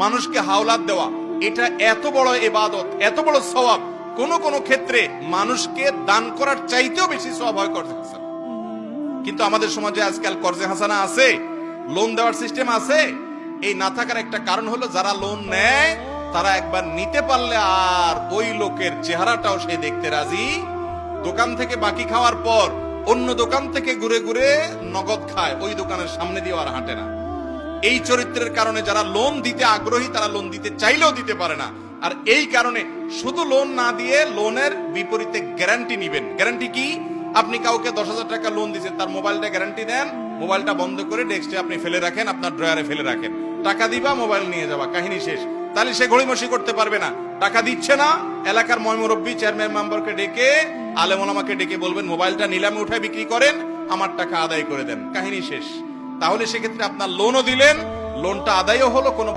মানুষকে হাওলাত দেওয়া, এটা এত বড় ইবাদত, এত বড় সওয়াব, কোন কোন ক্ষেত্রে মানুষকে দান করার চাইতেও বেশি সওয়াব হয় কর্জে হাসানা। কিন্তু আমাদের সমাজে আজকাল কর্জে হাসানা আছে, লোন দেওয়ার সিস্টেম আছে। এই না থাকার একটা কারণ হলো যারা লোন নেয় তারা একবার নিতে পারলে আর ওই লোকের চেহারাটাও সে দেখতে রাজি। দোকান থেকে বাকি খাওয়ার পর অন্য দোকান থেকে ঘুরে ঘুরে নগদ খায়, ওই দোকানের সামনে দিয়ে আর হাঁটে না। এই চরিত্রের কারণে যারা লোন দিতে আগ্রহী তারা লোন দিতে চাইলেও দিতে পারে না। আর এই কারণে শুধু লোন না দিয়ে লোনের বিপরীতে গ্যারান্টি নিবেন। গ্যারান্টি কি? আপনি কাউকে 10,000 টাকা লোন দিচ্ছেন, তার মোবাইলটা গ্যারান্টি দেন, মোবাইলটা বন্ধ করে ডেস্কে আপনি ফেলে রাখেন, আপনার ড্রয়ারে ফেলে রাখেন, টাকা দিবা মোবাইল নিয়ে যাবা, কাহিনী শেষ। তাহলে সে গড়িমসি করতে পারবে না। টাকা দিচ্ছে না, এলাকার ময়মুরব্বী চেয়ারম্যান মেম্বারকে ডেকে, আলেম ওলামাকে ডেকে বলবেন মোবাইলটা নিলামে উঠায় বিক্রি করেন, আমার টাকা আদায় করে দেন, কাহিনী শেষ। তাহলে সেক্ষেত্রে আপনার লোনও দিলেন, লোনটা আদায়ও হলো, কোনো